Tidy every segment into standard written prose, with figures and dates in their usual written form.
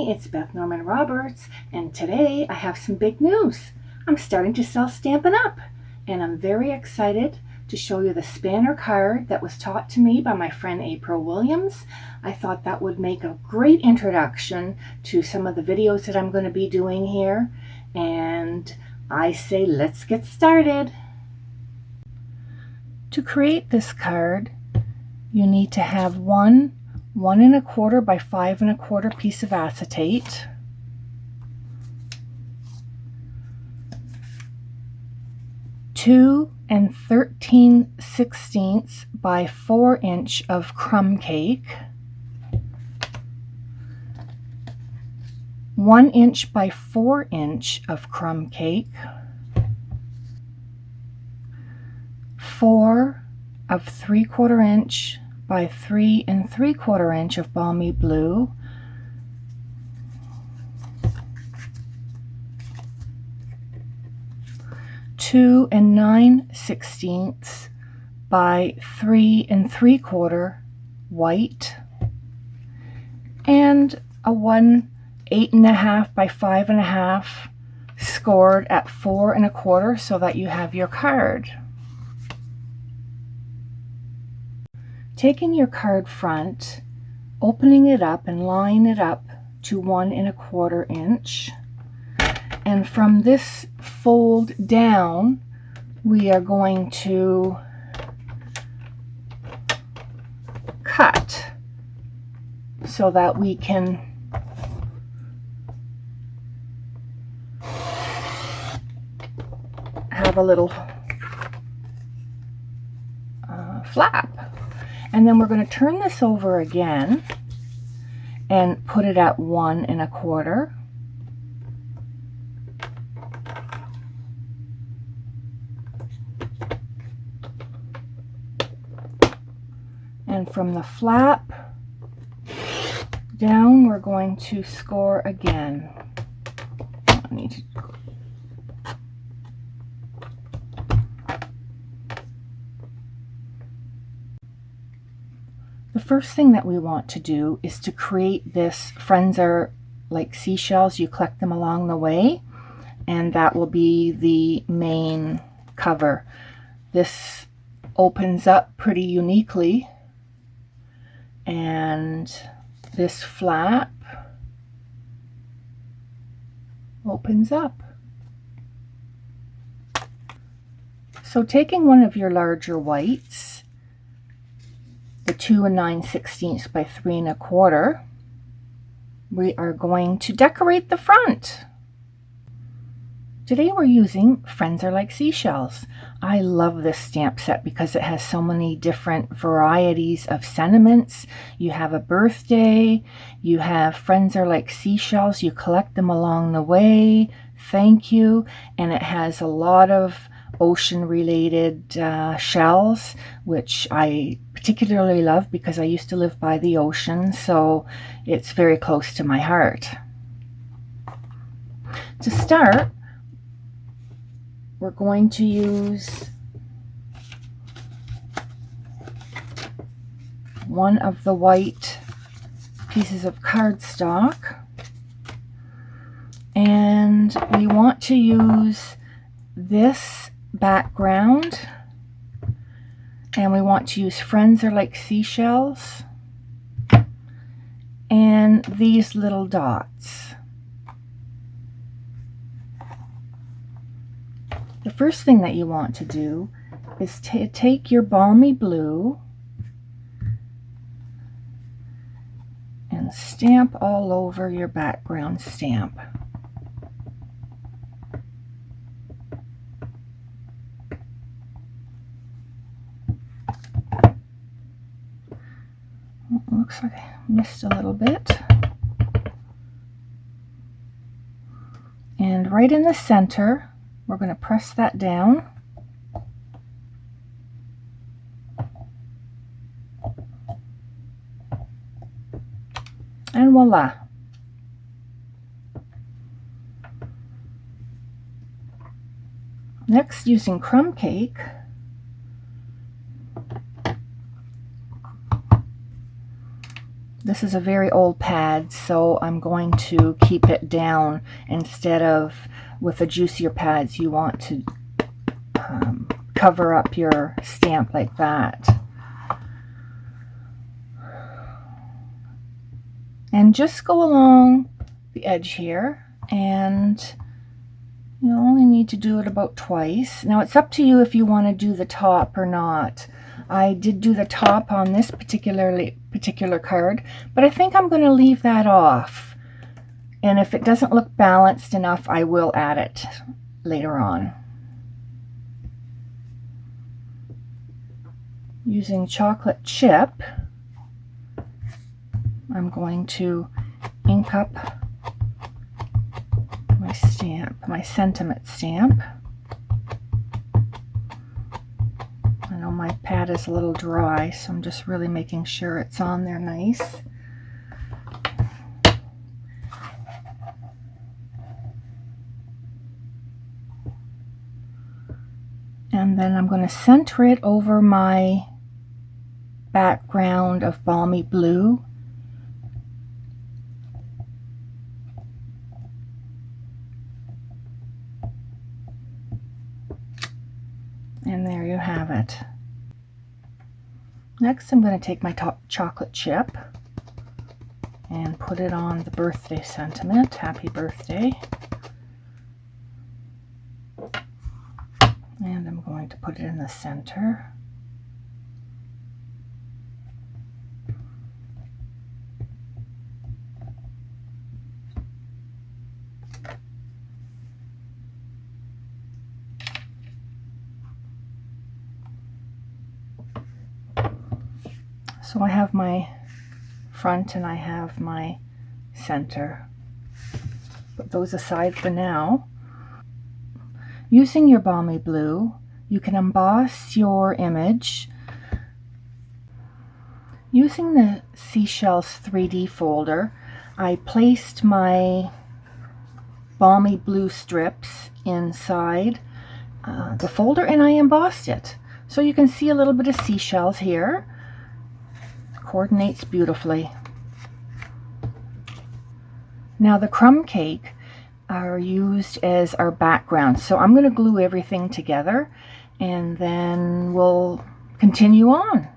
it's Beth Norman-Roberts, and today I have some big news. I'm starting to sell Stampin' Up, and I'm very excited to show you the spanner card that was taught to me by my friend April Williams. I thought that would make a great introduction to some of the videos that I'm going to be doing here, and I say let's get started. To create this card, you need to have one 1 1/4 by 5 1/4 piece of acetate, two 13/16 by 4 inch of crumb cake, 1 inch by 4 inch of crumb cake, 4 of 3/4 inch by 3 3/4 inch of balmy blue, two 9/16 by 3 3/4 white, and a 1 8.5 by 5.5 scored at 4 1/4 so that you have your card. Taking your card front, opening it up and lining it up to 1 1/4 inch, and from this fold down we are going to cut so that we can have a little flap. And then we're going to turn this over again and put it at 1 1/4. And from the flap down, we're going to score again. I need to The first thing that we want to do is to create this friends are like seashells. You collect them along the way, and that will be the main cover. This opens up pretty uniquely, and this flap opens up. So taking one of your larger whites, the 2 9/16 by 3 1/4, we are going to decorate the front. Today we're using Friends Are Like Seashells. I love this stamp set because it has so many different varieties of sentiments. You have a birthday, you have Friends Are Like Seashells, you collect them along the way, thank you, and it has a lot of ocean related shells, which I particularly love because I used to live by the ocean, so it's very close to my heart. To start, we're going to use one of the white pieces of cardstock, and we want to use this background, and we want to use Friends Are Like Seashells and these little dots. The first thing that you want to do is to take your balmy blue and stamp all over your background stamp. Looks like I missed a little bit. And right in the center, we're going to press that down. And voila. Next, using crumb cake, This is a very old pad, so I'm going to keep it down instead of with the juicier pads. You want to cover up your stamp like that. And just go along the edge here, and you only need to do it about twice. Now it's up to you if you want to do the top or not. I did do the top on this particular card, but I think I'm going to leave that off. And if it doesn't look balanced enough, I will add it later on. Using chocolate chip, I'm going to ink up my stamp, my sentiment stamp. I know my pad is a little dry, so I'm just really making sure it's on there nice. And then I'm going to center it over my background of balmy blue. And there you have it. Next, I'm going to take my chocolate chip and put it on the birthday sentiment. Happy birthday. And I'm going to put it in the center. So I have my front and I have my center. Put those aside for now. Using your balmy blue, you can emboss your image. Using the Seashells 3D folder, I placed my balmy blue strips inside the folder and I embossed it. So you can see a little bit of seashells here. Coordinates beautifully. Now the crumb cake are used as our background, so I'm going to glue everything together and then we'll continue on.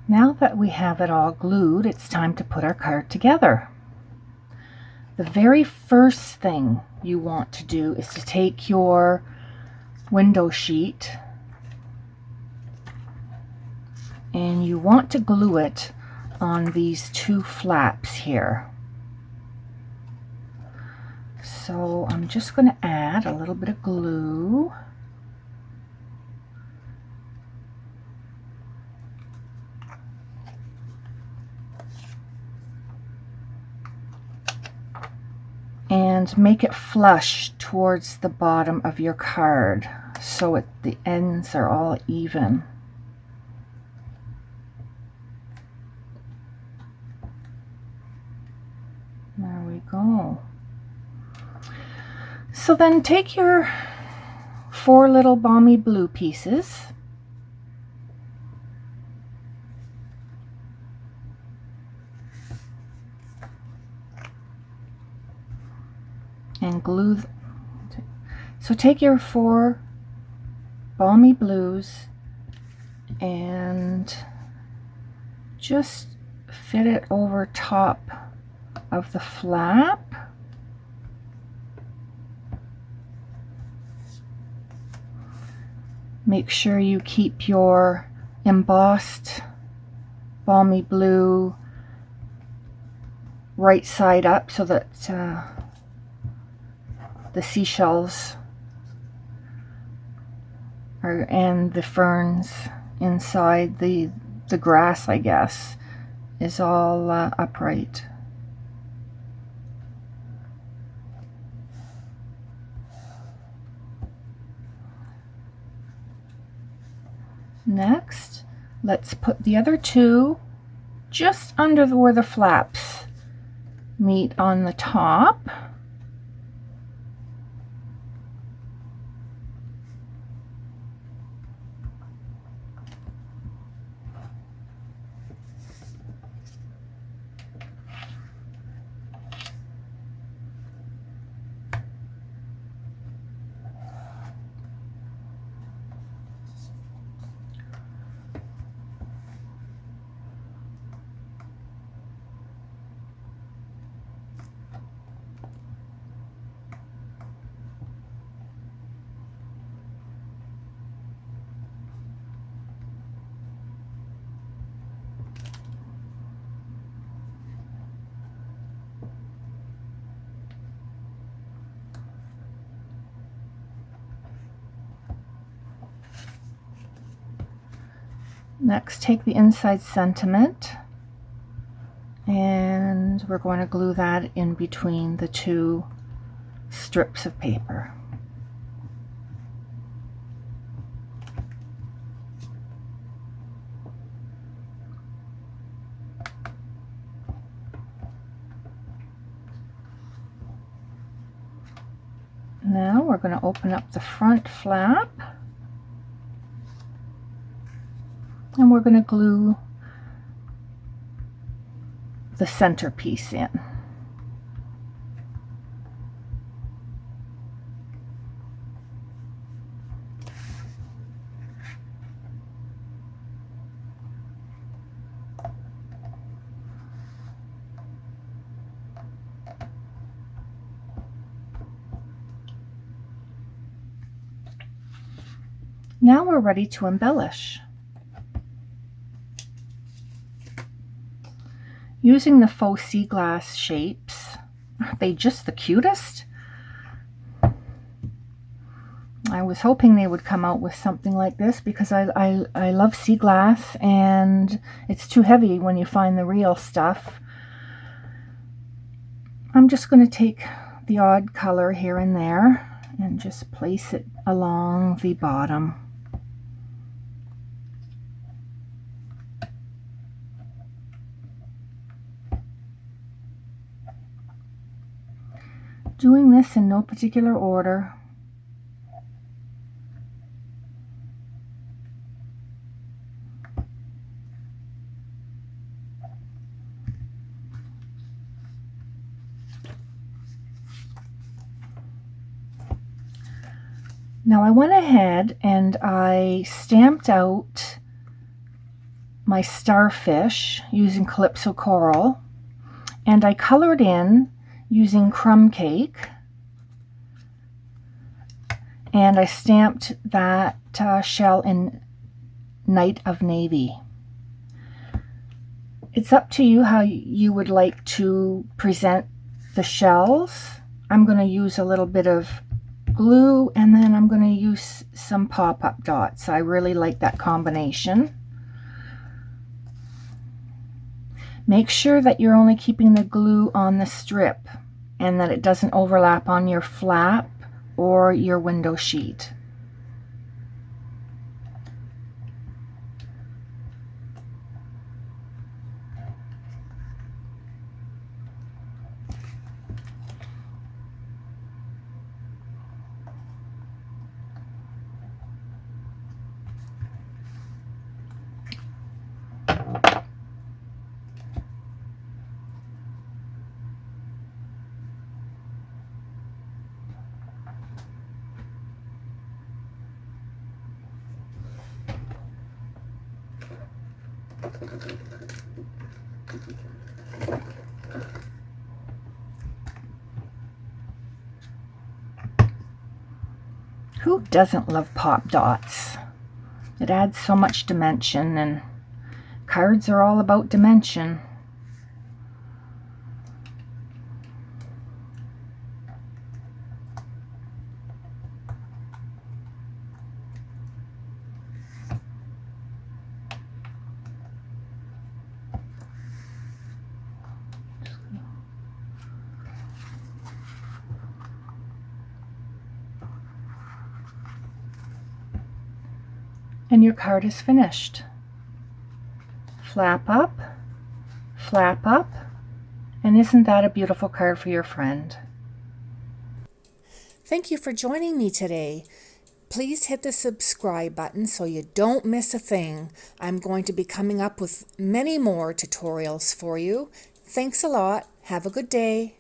Now that we have it all glued, it's time to put our card together. The very first thing you want to do is to take your window sheet and you want to glue it on these two flaps here. So I'm just going to add a little bit of glue. And make it flush towards the bottom of your card so the ends are all even. There we go. So then take your 4 little balmy blue pieces and glue. So take your 4 balmy blues and just fit it over top of the flap. Make sure you keep your embossed balmy blue right side up so that the seashells and the ferns inside the grass, I guess, is all upright. Next, let's put the other two just under where the flaps meet on the top. Next, take the inside sentiment and we're going to glue that in between the two strips of paper. Now we're going to open up the front flap and we're going to glue the center piece in. Now we're ready to embellish. Using the faux sea glass shapes, aren't they just the cutest? I was hoping they would come out with something like this because I love sea glass and it's too heavy when you find the real stuff. I'm just going to take the odd color here and there and just place it along the bottom. Doing this in no particular order. Now I went ahead and I stamped out my starfish using Calypso Coral, and I colored in using crumb cake, and I stamped that shell in Night of Navy. It's up to you how you would like to present the shells. I'm going to use a little bit of glue and then I'm going to use some pop-up dots. I really like that combination. Make sure that you're only keeping the glue on the strip and that it doesn't overlap on your flap or your window sheet. Who doesn't love pop dots? It adds so much dimension, and cards are all about dimension. And your card is finished. Flap up, and isn't that a beautiful card for your friend? Thank you for joining me today. Please hit the subscribe button so you don't miss a thing. I'm going to be coming up with many more tutorials for you. Thanks a lot. Have a good day.